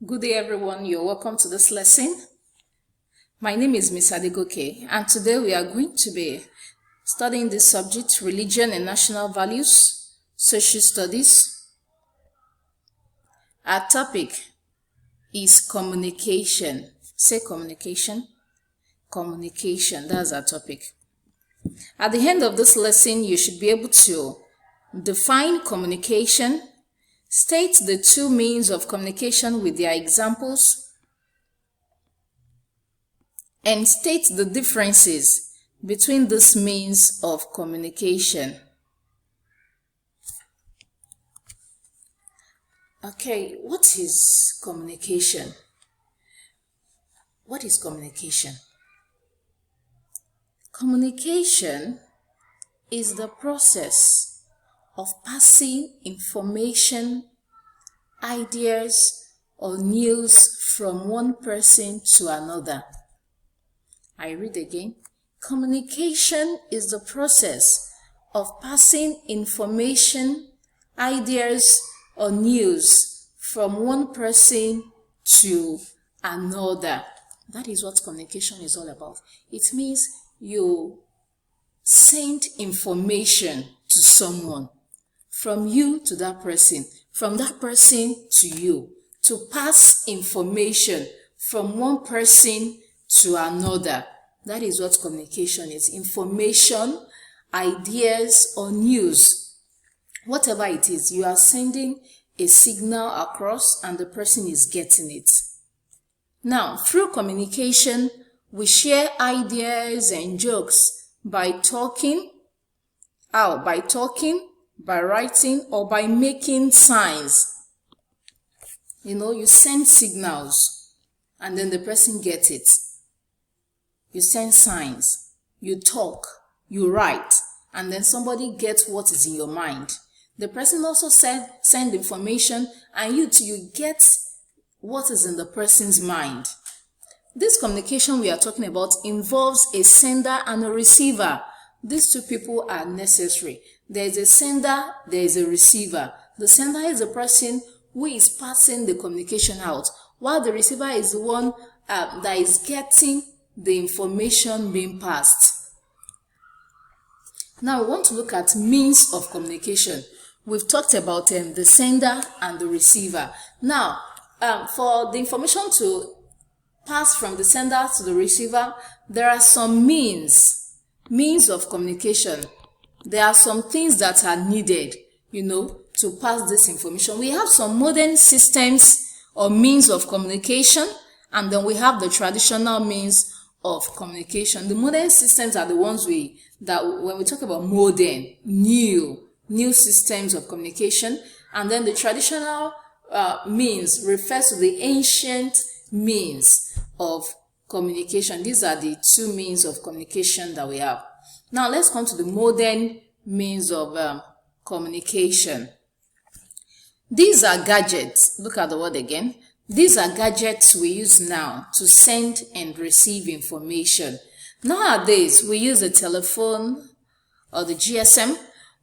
Good day everyone, you're welcome to this lesson. My name is Miss Adegoke and today we are going to be studying the subject Religion and National Values, Social Studies. Our topic is communication. Say communication. Communication, that's our topic. At the end of this lesson, you should be able to define communication, state the two means of communication with their examples, and state the differences between these means of communication. Okay, what is communication? What is communication? Communication is the process of passing information, ideas, or news from one person to another. I read again. Communication is the process of passing information, ideas, or news from one person to another. That is what communication is all about. It means you send information to someone, from you to that person, from that person to you, to pass information from one person to another. That is what communication is. Information, ideas, or news. Whatever it is, you are sending a signal across and the person is getting it. Now, through communication, we share ideas and jokes by talking, by writing, or by making signs. You send signals and then the person gets it. You send signs, you talk, you write, and then somebody gets what is in your mind. The person also send information and you get what is in the person's mind. This communication we are talking about involves a sender and a receiver. These two people are necessary. There is a sender, there is a receiver. The sender is the person who is passing the communication out, while the receiver is the one that is getting the information being passed. Now we want to look at means of communication. We've talked about the sender and the receiver. Now, for the information to pass from the sender to the receiver, there are some means of communication. There are some things that are needed, to pass this information. We have some modern systems or means of communication, and then we have the traditional means of communication. The modern systems are the ones when we talk about modern, new systems of communication, and then the traditional means refers to the ancient means of communication. These are the two means of communication that we have. Now let's come to the modern means of communication. These are gadgets. Look at the word again. These are gadgets we use now to send and receive information. Nowadays, we use the telephone or the GSM.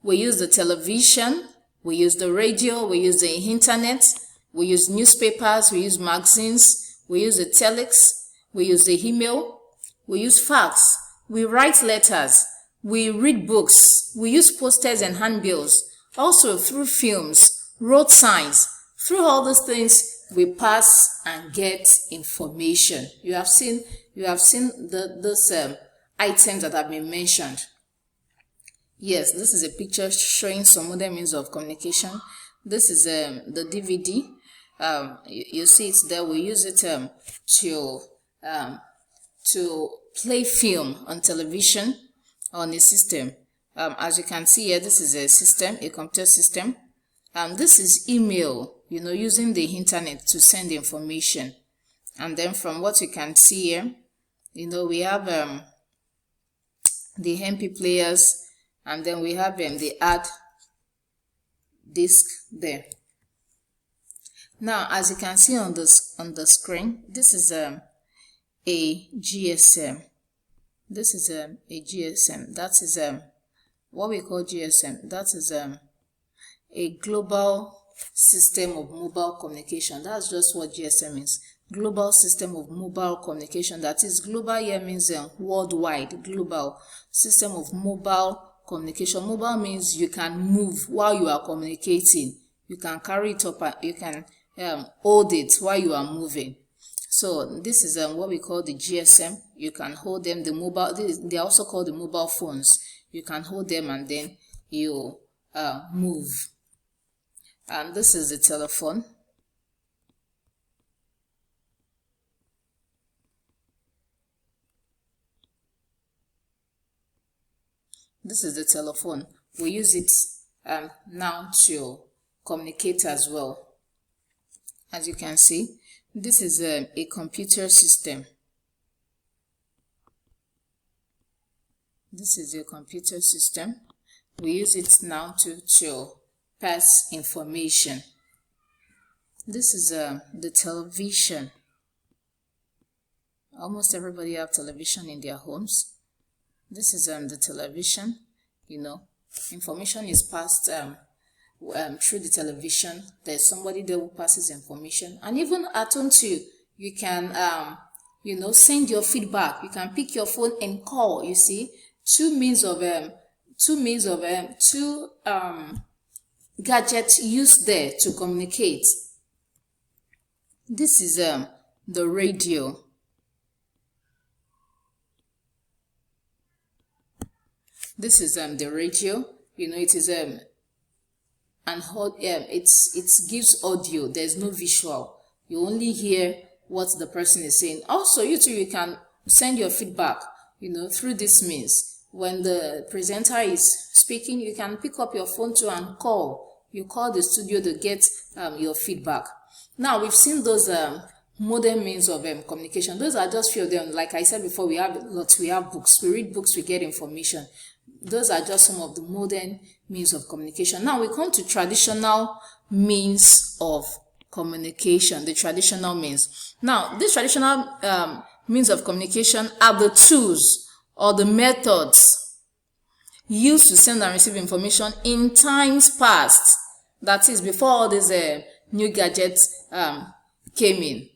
We use the television. We use the radio. We use the internet. We use newspapers. We use magazines. We use the telex. We use the email. We use fax. We write letters. We read books. We use posters and handbills. Also through films, road signs. Through all these things, we pass and get information. You have seen those items that have been mentioned. Yes, this is a picture showing some modern means of communication. This is the DVD. You see it there. We use it to play film on television on a system. As you can see here, this is a system, a computer system. This is email, using the internet to send information. And then from what you can see here, we have the MP players, and then we have the hard disk there. Now, as you can see on the screen, this is a GSM. This is a GSM. That is what we call GSM. That is a global system of mobile communication. That's just what GSM means. Global system of mobile communication. That is, global here means worldwide. Global system of mobile communication. Mobile means you can move while you are communicating. You can carry it up and you can hold it while you are moving. So this is what we call the GSM. You can hold them. The mobile, they are also called the mobile phones. You can hold them and then you move. And this is the telephone. This is the telephone. We use it now to communicate as well. As you can see, this is a computer system. This is a computer system. We use it now to pass information. This is the television. Almost everybody have television in their homes. This is the television. You know, information is passed through the television. There's somebody there who passes information, and even at home too, you can send your feedback. You can pick your phone and call. You see, two gadgets used there to communicate. This is the radio. This is the radio. You know, it is and it gives audio. There's no visual. You only hear what the person is saying. Also, you can send your feedback, through this means. When the presenter is speaking, you can pick up your phone too and call. You call the studio to get your feedback. Now, we've seen those modern means of communication. Those are just few of them. Like I said before, we have lots. We have books. We read books. We get information. Those are just some of the modern means of communication. Now we come to traditional means of communication, the traditional means. Now, these traditional means of communication are the tools or the methods used to send and receive information in times past. That is, before all these new gadgets came in.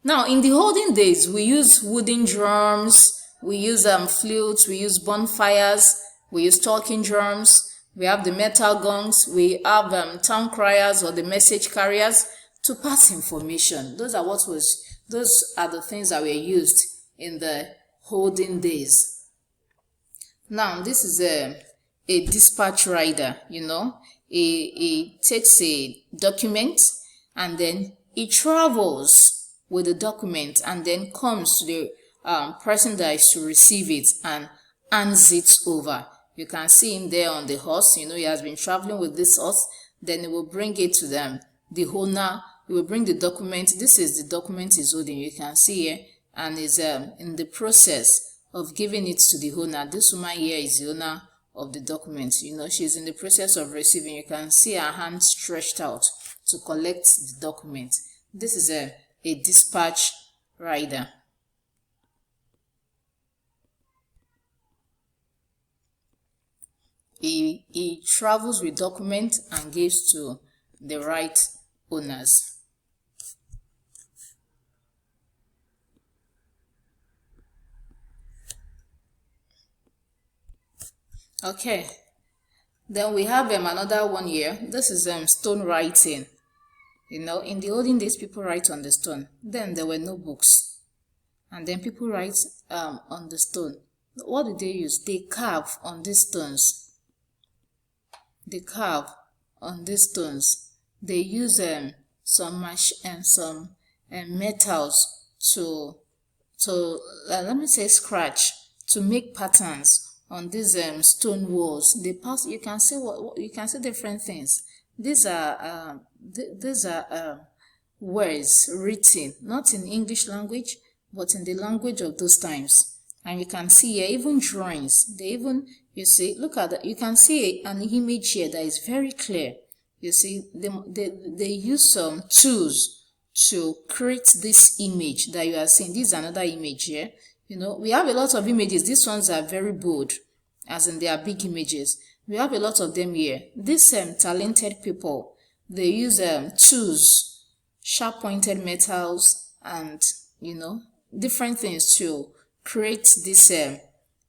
Now, in the olden days, we use wooden drums, we use flutes, we use bonfires, we use talking drums, we have the metal gongs, we have town criers or the message carriers to pass information. Those are the things that were used in the olden days. Now, this is a dispatch rider, It takes a document and then it travels with the document and then comes to the person that is to receive it and hands it over. You can see him there on the horse. He has been traveling with this horse. Then he will bring it to them. The owner, he will bring the document. This is the document he's holding. You can see here, and is in the process of giving it to the owner. This woman here is the owner of the document. She's in the process of receiving. You can see her hand stretched out to collect the document. This is a dispatch rider. He travels with documents and gives to the right owners. Okay, then we have another one here. This is stone writing. In the olden days, people write on the stone. Then there were no books, and then people write on the stone. What do they use? They carve on these stones. They carve on these stones. They use some metals to let me say scratch, to make patterns on these stone walls. They pass. You can see different things. These are words written not in English language but in the language of those times. And you can see here even drawings. They even, look at that. You can see an image here that is very clear. You see, they use some tools to create this image that you are seeing. This is another image here. We have a lot of images. These ones are very bold, as in they are big images. We have a lot of them here. These talented people, they use tools, sharp pointed metals, and different things to create these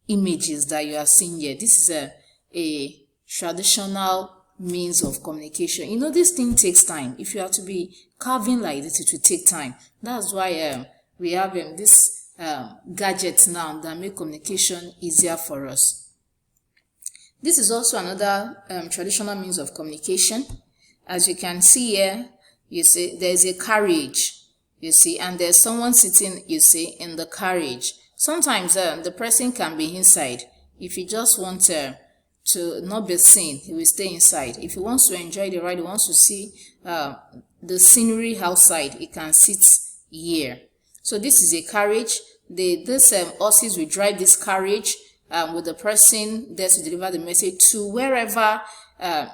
images that you are seeing here. This is a traditional means of communication. This thing takes time. If you have to be carving like this, it will take time. That's why we have this gadget now that make communication easier for us. This is also another traditional means of communication. As you can see here, you see there's a carriage, you see, and there's someone sitting, you see, in the carriage. Sometimes the person can be inside. If you just want to not be seen, he will stay inside. If he wants to enjoy the ride, he wants to see the scenery outside, he can sit here. So this is a carriage. These horses will drive this carriage with the person there to deliver the message to wherever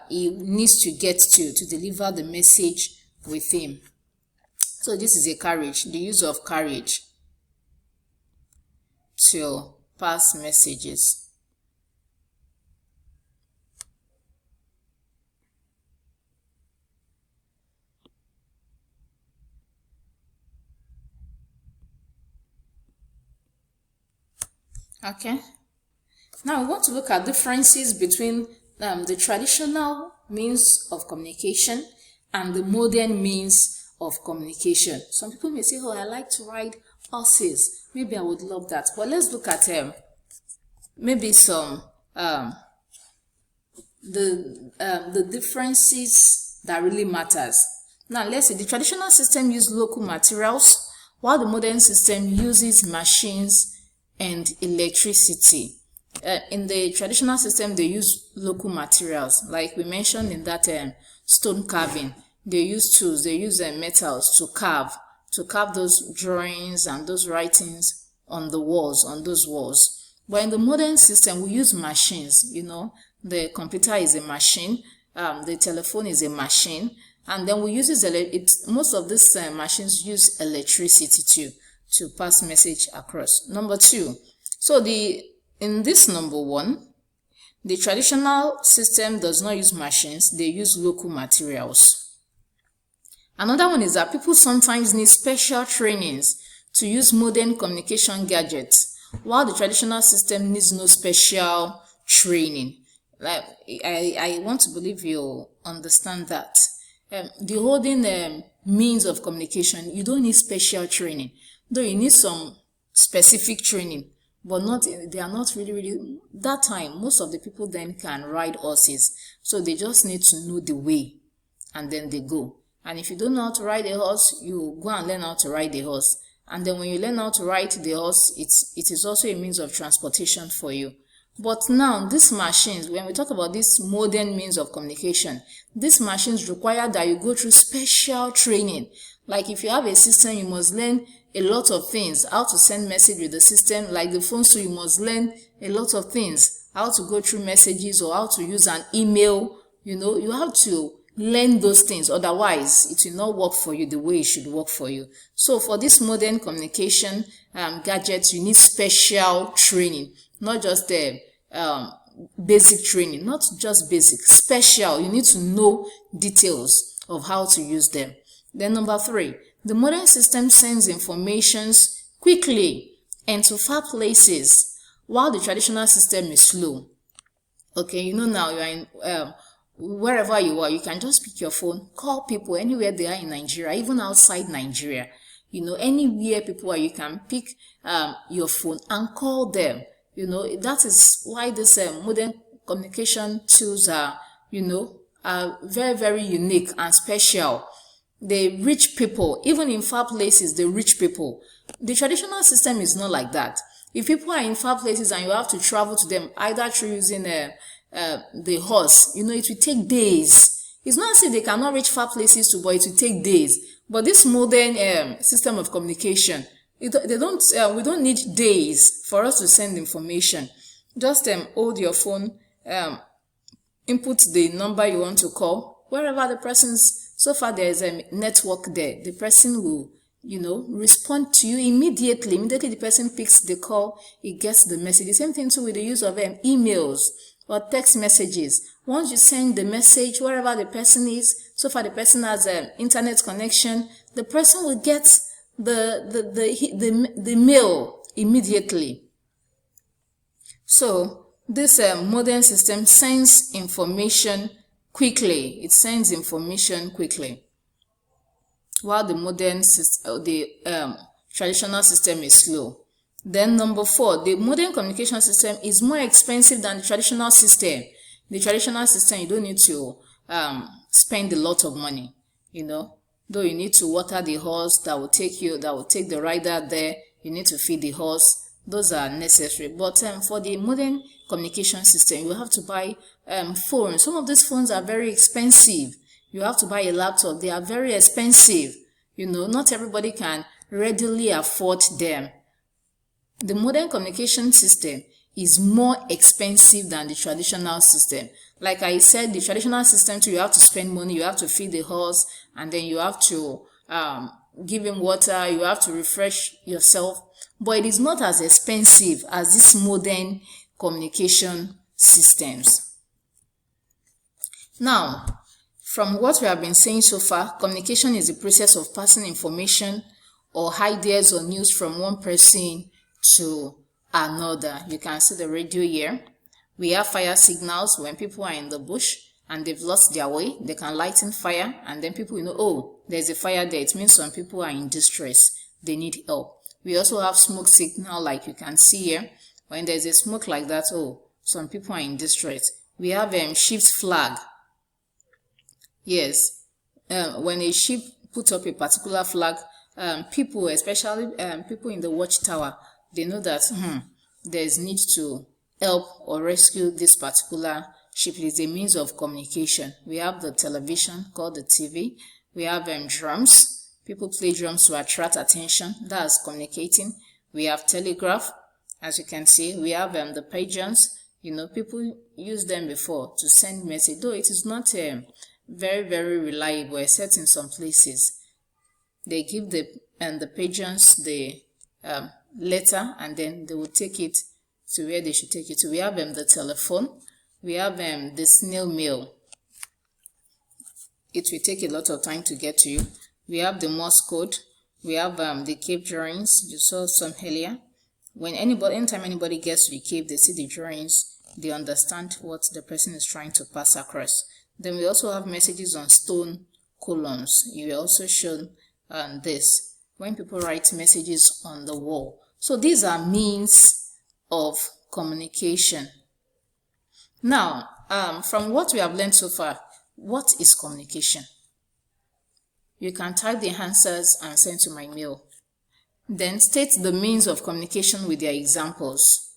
he needs to get to deliver the message with him. So this is a carriage, the use of carriage to pass messages. Okay, now we want to look at differences between the traditional means of communication and the modern means of communication. Some people may say, oh, I like to ride horses. Maybe I would love that. But let's look at maybe some the differences that really matters. Now let's say the traditional system uses local materials, while the modern system uses machines and electricity. In the traditional system, they use local materials, like we mentioned in that stone carving. They use tools, they use metals to carve those drawings and those writings on the walls, on those walls. But in the modern system, we use machines. The computer is a machine, the telephone is a machine, and then we use most of these machines use electricity to pass message across. Number two, so in this number one, the traditional system does not use machines, they use local materials. Another one is that people sometimes need special trainings to use modern communication gadgets, while the traditional system needs no special training. Like I want to believe you understand that. The holding means of communication, you don't need special training. Though you need some specific training, but they are not really that time. Most of the people then can ride horses, so they just need to know the way, and then they go. And if you don't know how to ride a horse, you go and learn how to ride the horse. And then when you learn how to ride the horse, it is also a means of transportation for you. But now, these machines, when we talk about this modern means of communication, these machines require that you go through special training. Like if you have a system, you must learn a lot of things, how to send message with the system. Like the phone, so you must learn a lot of things, how to go through messages or how to use an email. You have to learn those things, otherwise it will not work for you the way it should work for you. So for this modern communication gadgets, you need special training, not just basic training, not just basic, special. You need to know details of how to use them. Then number three, the modern system sends informations quickly and to far places, while the traditional system is slow. Okay, now you are in wherever you are, you can just pick your phone, call people anywhere they are in Nigeria, even outside Nigeria. Anywhere people are, you can pick your phone and call them. That is why this modern communication tools are very, very unique and special. They reach people, even in far places, they reach people. The traditional system is not like that. If people are in far places and you have to travel to them, either through using the horse, it will take days. It's not as if they cannot reach far places too, but it will take days. But this modern system of communication, we don't need days for us to send information. Just hold your phone, input the number you want to call, wherever the person's. So far there is a network there, the person will respond to you immediately. Immediately the person picks the call, he gets the message. The same thing too with the use of emails or text messages Once you send the message, wherever the person is, so far the person has an internet connection, the person will get the mail immediately. So this modern system sends information quickly. It sends information quickly, while the modern system, traditional system is slow. Then number 4, the modern communication system is more expensive than the traditional system. The traditional system, you don't need to spend a lot of money, though you need to water the horse that will take the rider there. You need to feed the horse. Those are necessary. But for the modern communication system, you have to buy phones. Some of these phones are very expensive. You have to buy a laptop. They are very expensive. Not everybody can readily afford them. The modern communication system is more expensive than the traditional system. Like I said, the traditional system too, you have to spend money, you have to feed the horse, and then you have to give him water, you have to refresh yourself. But it is not as expensive as these modern communication systems. Now, from what we have been saying so far, communication is the process of passing information or ideas or news from one person to another. You can see the radio here. We have fire signals. When people are in the bush and they've lost their way, they can lighten fire, and then people know, oh, there's a fire there. It means some people are in distress. They need help. We also have smoke signal, like you can see here. When there's a smoke like that, oh, some people are in distress. We have ship's flag. Yes, when a ship puts up a particular flag, people, especially people in the watchtower, they know that there's need to help or rescue this particular ship. It is a means of communication. We have the television called the TV. We have drums. People play drums to attract attention. That's communicating. We have telegraph. As you can see, we have the pigeons. People use them before to send message, though it is not very, very reliable, except in some places. They give the pigeons the letter, and then they will take it to where they should take it to. We have the telephone. We have the snail mail. It will take a lot of time to get to you. We have the Morse code. We have the cave drawings. You saw some earlier. Anytime anybody gets to the cave, they see the drawings. They understand what the person is trying to pass across. Then we also have messages on stone columns. You will also show this when people write messages on the wall. So these are means of communication. Now, from what we have learned so far, what is communication? You can type the answers and send to my mail. Then state the means of communication with their examples.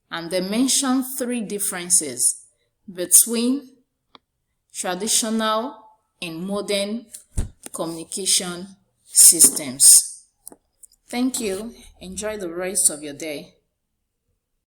And then mention 3 differences between traditional and modern communication systems. Thank you. Enjoy the rest of your day.